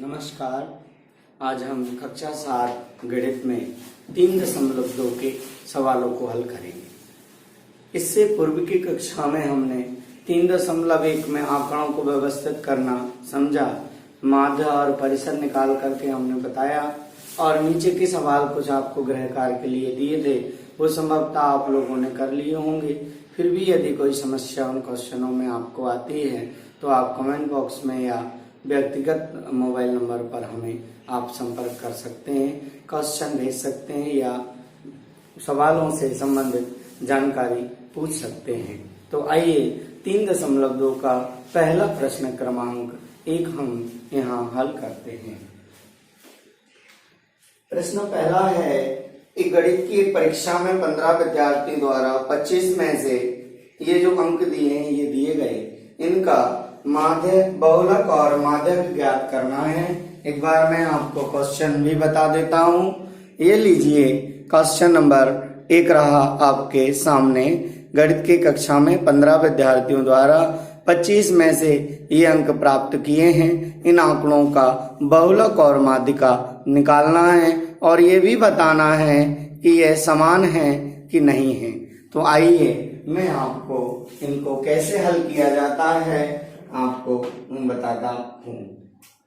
नमस्कार। आज हम कक्षा 7 गणित में 3.2 के सवालों को हल करेंगे। इससे पूर्व की कक्षा में हमने 3.1 में आंकड़ों को व्यवस्थित करना समझा, माध्य और परिसर निकाल करके हमने बताया और नीचे के सवाल कुछ आपको गृह कार्य के लिए दिए थे, वो संभवतः आप लोगों ने कर लिए होंगे। फिर भी यदि कोई समस्या उन क्वेश्चनों में आपको आती है तो आप कमेंट बॉक्स में या व्यक्तिगत मोबाइल नंबर पर हमें आप संपर्क कर सकते हैं, क्वेश्चन भेज सकते हैं या सवालों से संबंधित जानकारी पूछ सकते हैं। तो आइए 3.2 का पहला प्रश्न क्रमांक 1 हम यहाँ हल करते हैं। प्रश्न पहला है, एक गणित की परीक्षा में 15 विद्यार्थी द्वारा 25 में से ये जो अंक दिए हैं ये दिए गए, इनका माध्य, बहुलक और माध्यक ज्ञात करना है। एक बार मैं आपको क्वेश्चन भी बता देता हूँ। ये लीजिए, क्वेश्चन नंबर 1 रहा आपके सामने। गणित की कक्षा में 15 विद्यार्थियों द्वारा 25 में से ये अंक प्राप्त किए हैं। इन आंकड़ों का बहुलक और माध्यिका निकालना है और ये भी बताना है कि यह समान है कि नहीं है। तो आइए मैं आपको इनको कैसे हल किया जाता है आपको बताता हूँ।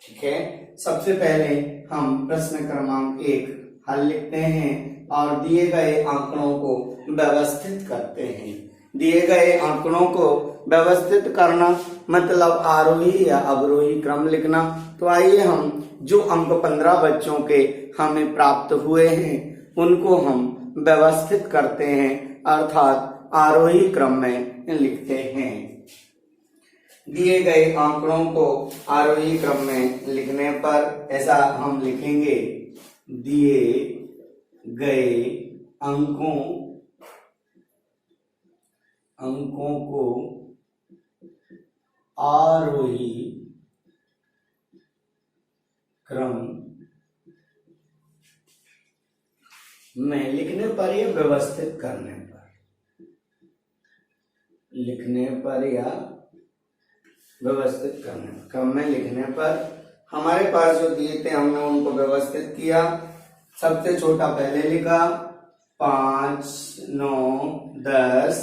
ठीक है, सबसे पहले हम प्रश्न क्रमांक 1 हल लिखते हैं और दिए गए आंकड़ों को व्यवस्थित करते हैं। दिए गए आंकड़ों को व्यवस्थित करना मतलब आरोही या अवरोही क्रम लिखना। तो आइए हम जो अंक 15 बच्चों के हमें प्राप्त हुए हैं उनको हम व्यवस्थित करते हैं, अर्थात आरोही क्रम में लिखते हैं। दिए गए आंकड़ों को आरोही क्रम में लिखने पर ऐसा हम लिखेंगे, दिए गए अंकों को आरोही क्रम में लिखने पर या व्यवस्थित करने पर, लिखने पर या व्यवस्थित करने क्रम में लिखने पर हमारे पास जो दिए थे हमने उनको व्यवस्थित किया। सबसे छोटा पहले लिखा 5, 9, 10,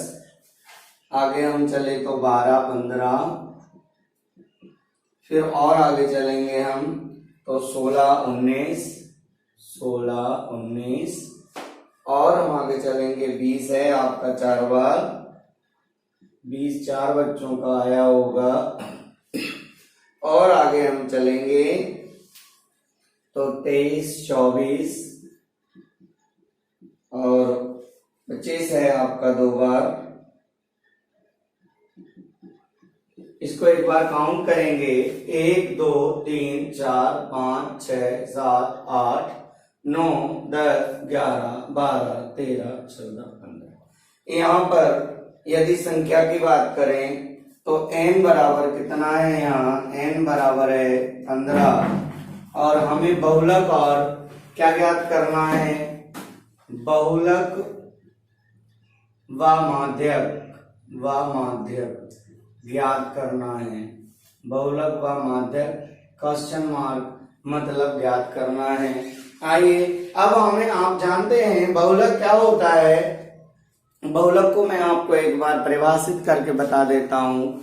आगे हम चले तो 12, 15, फिर और आगे चलेंगे हम तो 16, 19 और हम आगे चलेंगे 20 है आपका 4 बार, 20 4 बच्चों का आया होगा। और आगे हम चलेंगे तो 23, 24 और 25 है आपका 2 बार। इसको एक बार काउंट करेंगे, 1, 2, 3, 4, 5, 6, 7, 8, 9, 10, 11, 12, 13, 14, 15। यहाँ पर यदि संख्या की बात करें तो n बराबर कितना है, यहाँ n बराबर है 15 और हमें बहुलक और क्या ज्ञात करना है, बहुलक व माध्यक ज्ञात करना है। बहुलक व माध्यक क्वेश्चन मार्क मतलब ज्ञात करना है। आइए अब हमें, आप जानते हैं बहुलक क्या होता है। बहुलक को मैं आपको एक बार परिभाषित करके बता देता हूँ।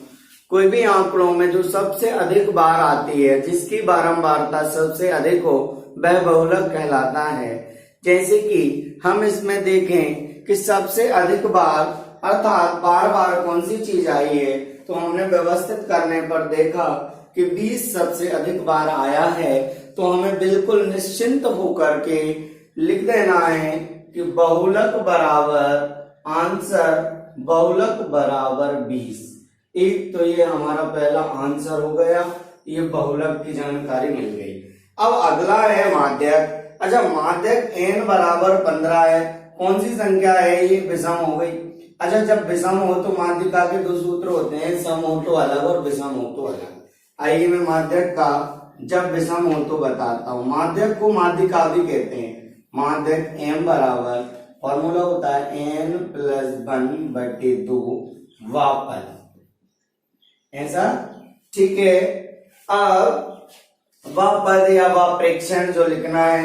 कोई भी आंकड़ों में जो सबसे अधिक बार आती है, जिसकी बारंबारता सबसे अधिक हो, वह बहुलक कहलाता है। जैसे कि हम इसमें देखें कि सबसे अधिक बार अर्थात बार बार कौन सी चीज आई है, तो हमने व्यवस्थित करने पर देखा कि 20 सबसे अधिक बार आया है। तो हमें बिल्कुल निश्चिंत होकर के लिख देना है कि बहुलक बराबर आंसर, बहुलक बराबर 20। एक तो ये हमारा पहला आंसर हो गया, ये बहुलक की जानकारी मिल गई। अब अगला है माध्यक। अच्छा, माध्यक n बराबर 15 है। कौन सी संख्या है ये, विषम हो गई। अच्छा, जब विषम हो तो माध्यिका के 2 सूत्र होते हैं, सम हो तो अलग और विषम हो तो अलग। आइए मैं माध्यक का जब विषम हो तो बताता हूँ। माध्यक को माध्यिका भी कहते हैं। माध्यक m बराबर फॉर्मूला होता है n+1/2 वापस, ऐसा। ठीक है, अब वह पद या वह प्रेक्षण जो लिखना है,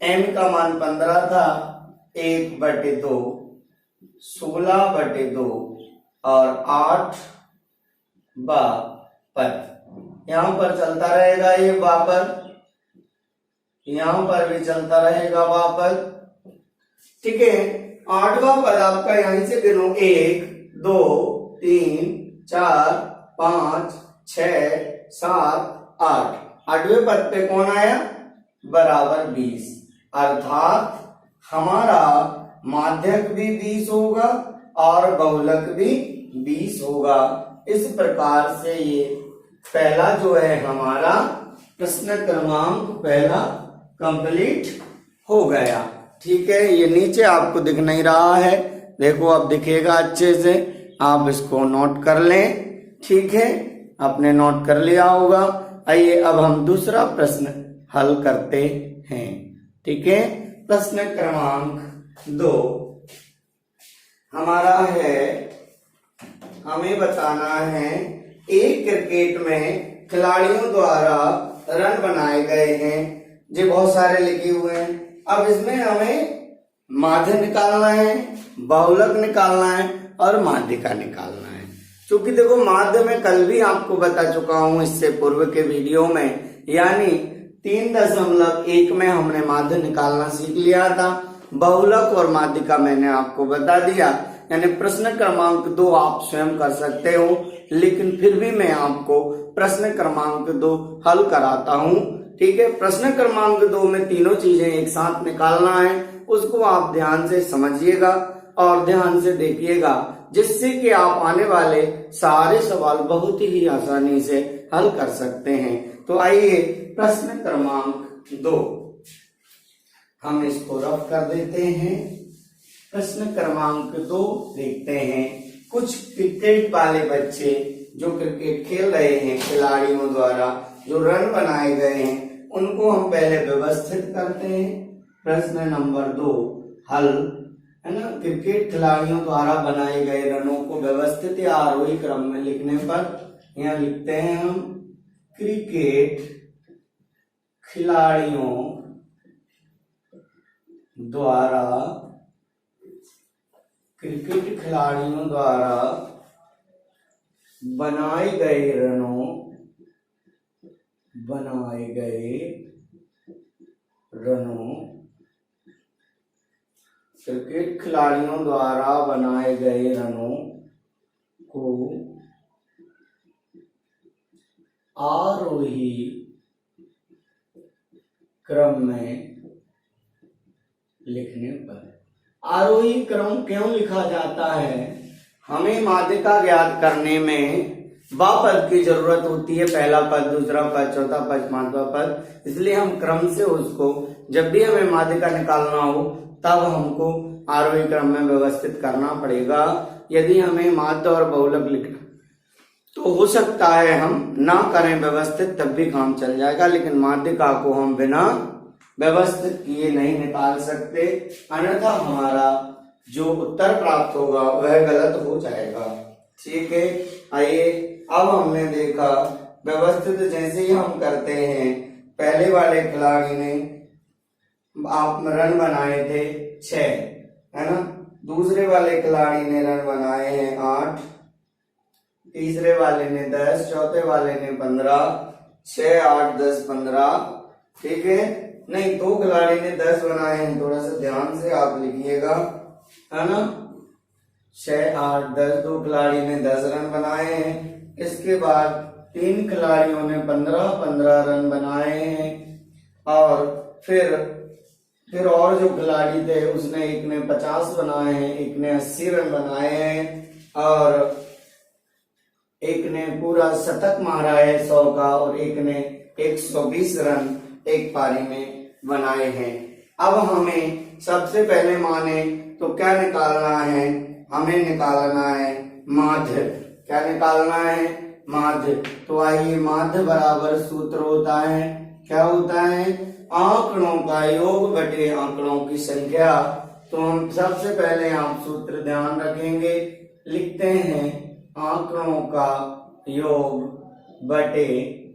m का मान 15 था, 1/2, 16/2 और 8 पद। यहां पर चलता रहेगा ये वापद, यहां पर भी चलता रहेगा वापद। ठीक है, 8वां पद आपका यहीं से गिनो, 1 2 3 4 5 6 7 8। 8वें पद पे कौन आया? बराबर 20, अर्थात हमारा माध्यक भी 20 होगा और बहुलक भी 20 होगा। इस प्रकार से ये पहला जो है हमारा प्रश्न क्रमांक पहला कंप्लीट हो गया। ठीक है, ये नीचे आपको दिख नहीं रहा है, देखो अब दिखेगा अच्छे से, आप इसको नोट कर लें। ठीक है, आपने नोट कर लिया होगा। आइए अब हम दूसरा प्रश्न हल करते हैं। ठीक है, प्रश्न क्रमांक 2 हमारा है, हमें बताना है एक क्रिकेट में खिलाड़ियों द्वारा रन बनाए गए हैं, जो बहुत सारे लिखे हुए हैं। अब इसमें हमें माध्य निकालना है, बहुलक निकालना है और माध्यिका निकालना है। क्योंकि देखो माध्य में कल भी आपको बता चुका हूं इससे पूर्व के वीडियो में, यानी 3.1 में हमने माध्य निकालना सीख लिया था। बहुलक और माध्यिका मैंने आपको बता दिया, यानी प्रश्न क्रमांक 2 आप स्वयं कर सकते हो, लेकिन फिर भी मैं आपको प्रश्न क्रमांक 2 हल कराता हूं। ठीक है, प्रश्न क्रमांक 2 में तीनों चीजें एक साथ निकालना है, उसको आप ध्यान से समझिएगा और ध्यान से देखिएगा, जिससे कि आप आने वाले सारे सवाल बहुत ही आसानी से हल कर सकते हैं। तो आइए प्रश्न क्रमांक 2 हम इसको रफ कर देते हैं। प्रश्न क्रमांक 2 देखते हैं। कुछ क्रिकेट वाले बच्चे जो क्रिकेट खेल रहे हैं, खिलाड़ियों द्वारा जो रन बनाए गए हैं, उनको हम पहले व्यवस्थित करते हैं। प्रश्न नंबर 2 हल, है ना। क्रिकेट खिलाड़ियों द्वारा बनाए गए रनों को व्यवस्थित या आरोही क्रम में लिखने पर यहाँ लिखते हैं हम, क्रिकेट खिलाड़ियों द्वारा बनाए गए रनों क्रिकेट खिलाड़ियों द्वारा बनाए गए रनों को आरोही क्रम में लिखने पर। आरोही क्रम क्यों लिखा जाता है? हमें माध्यिका ज्ञात करने में व पद की जरूरत होती है, पहला पद, दूसरा पद, चौथा पद, पांचवा पद। इसलिए हम क्रम से उसको, जब भी हमें माध्यिका निकालना हो तब हमको आरोही क्रम में व्यवस्थित करना पड़ेगा। यदि हमें माध्य और बहुलक लिखना तो हो सकता है हम ना करें व्यवस्थित, तब भी काम चल जाएगा, लेकिन माध्यिका को हम बिना व्यवस्थित किए नहीं निकाल सकते, अन्यथा हमारा जो उत्तर प्राप्त होगा वह गलत हो जाएगा। ठीक है, आइए अब हमने देखा व्यवस्थित जैसे ही हम करते हैं, पहले वाले खिलाड़ी ने आप रन बनाए थे 6, है ना। दूसरे वाले खिलाड़ी ने रन बनाए हैं 8, तीसरे वाले ने 10, चौथे वाले ने 15, 6 8 10 15। ठीक है, नहीं, 2 खिलाड़ी ने 10 बनाए हैं, थोड़ा सा ध्यान से आप लिखिएगा, है ना। 6 8 10, 2 खिलाड़ी ने 10 रन बनाए हैं। इसके बाद 3 खिलाड़ियों ने 15 रन बनाए हैं, और फिर और जो खिलाड़ी थे उसने, एक ने 50 बनाए हैं, एक ने 80 रन बनाए हैं, और एक ने पूरा शतक मारा है 100 का, और एक ने 120 रन एक पारी में बनाए हैं। अब हमें सबसे पहले माने तो क्या निकालना है? हमें निकालना है माध्य। क्या निकालना है? माध्य। तो आइए, माध्य बराबर सूत्र होता है, क्या होता है? आंकड़ों का योग बटे आंकड़ों की संख्या। तो हम सबसे पहले आप सूत्र ध्यान रखेंगे, लिखते हैं आंकड़ों का योग बटे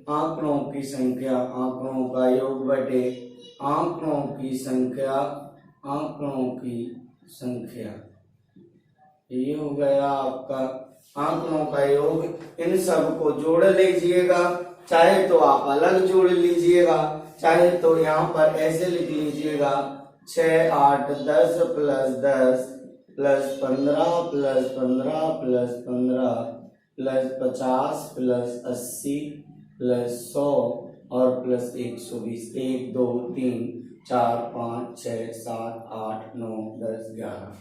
आंकड़ों की संख्या, आंकड़ों का योग बटे आंकड़ों की संख्या, आंकड़ों की संख्या। ये हो गया आपका आंकड़ों का योग। इन सब को जोड़ लीजिएगा, चाहे तो आप अलग जोड़ लीजिएगा, चाहे तो यहाँ पर ऐसे लिख लीजिएगा 6 8 10 plus 10 plus 15 plus 15 plus 15 plus 50 plus 80 plus 100 और प्लस 120। 1 2 3 4 5 6 7 8 9 10 11।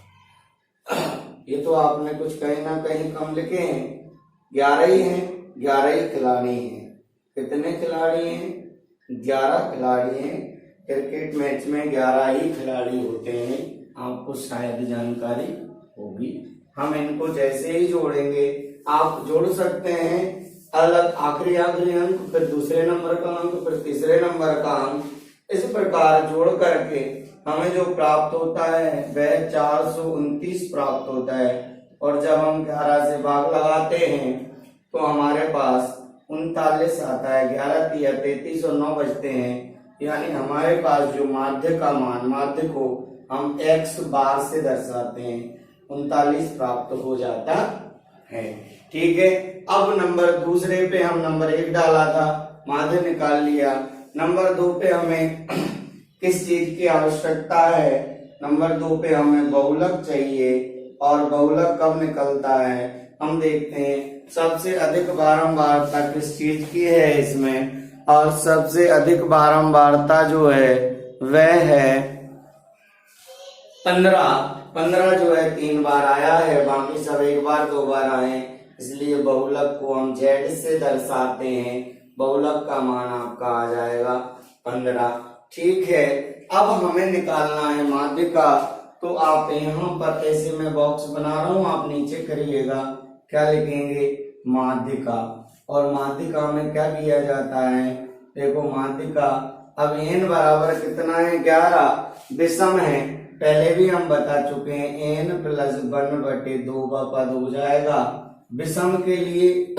ये तो आपने कुछ कहीं ना कहीं कम लिखे हैं, 11 ही हैं, 11 ही खिलाड़ी हैं। कितने खिलाड़ी हैं? 11 खिलाड़ी हैं। क्रिकेट मैच में 11 ही खिलाड़ी होते हैं, आपको शायद जानकारी होगी। हम इनको जैसे ही जोड़ेंगे, आप जोड़ सकते हैं अलग आखिरी अंक, फिर दूसरे नंबर का अंक, फिर तीसरे नंबर का अंक। इस प्रकार जोड़ करके हमें जो प्राप्त होता है वह 429 प्राप्त होता है। और जब हम 11 से भाग लगाते हैं तो हमारे पास 39 आता है। 11 3 33 और 9 बचते हैं, यानी हमारे पास जो माध्य का मान, माध्य को हम x बार से दर्शाते हैं, 39 प्राप्त हो जाता है। ठीक है। अब नंबर दूसरे पे हम नंबर 1 डाला था, माध्य निकाल लिया। नंबर 2 पे हमें किस चीज की आवश्यकता है? नंबर 2 पे हमें बहुलक चाहिए। और बहुलक कब निकलता है हम देखते हैं। सबसे अधिक बारंबारता किस चीज की है इसमें? और सबसे अधिक बारंबारता जो है वह है 15 जो है 3 बार आया है, बाकी सब 1 बार 2 बार आए, इसलिए बहुलक को हम z से दर्शाते हैं। बहुलक का मान आपका आ जाएगा 15। ठीक है। अब हमें निकालना है माध्य का, तो आप यहाँ पर ऐसे में बॉक्स बना रहा हूं, आप नीचे करिएगा। क्या लिखेंगे? माध्य का। और माध्य का में क्या किया जाता है? देखो माध्य का अब n बराबर कितना है? 11 विषम है, पहले भी हम बता चुके हैं। n प्लस 1/2 का पद हो जाएगा विषम के लिए।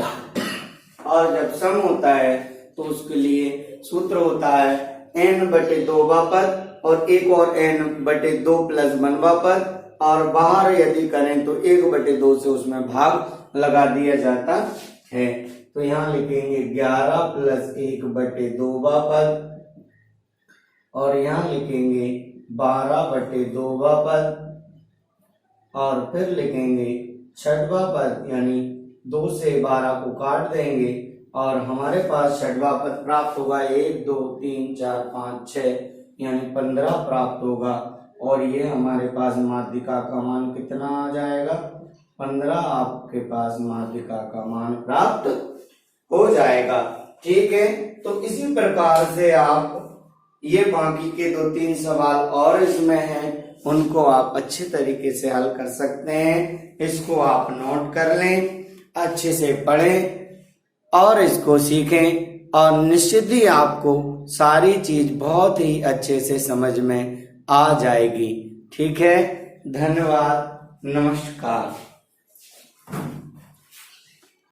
और जब सम होता है तो उसके लिए सूत्र होता है n/2 का पद और एक और n/2 प्लस 1 का पद। और बाहर यदि करें तो 1/2 से उसमें भाग लगा दिया जाता है। तो यहाँ लिखेंगे 11 प्लस 1/2 का पद, और यहाँ लिखेंगे 12/2 का पद, और फिर लिखेंगे 6वां पद, यानी 2 से 12 को काट देंगे और हमारे पास 6वां पद प्राप्त होगा। 1 2 3 4 5 6 यानी 15 प्राप्त होगा। और ये हमारे पास माध्यिका का मान कितना आ जाएगा? 15 आपके पास माध्यिका का मान प्राप्त हो जाएगा। ठीक है। तो इसी प्रकार से आप ये बाकी के 2-3 सवाल और इसमें हैं, उनको आप अच्छे तरीके से हल कर सकते हैं। इसको आप नोट कर लें, अच्छे से पढ़ें और इसको सीखें, और निश्चित ही आपको सारी चीज बहुत ही अच्छे से समझ में आ जाएगी। ठीक है। धन्यवाद। नमस्कार।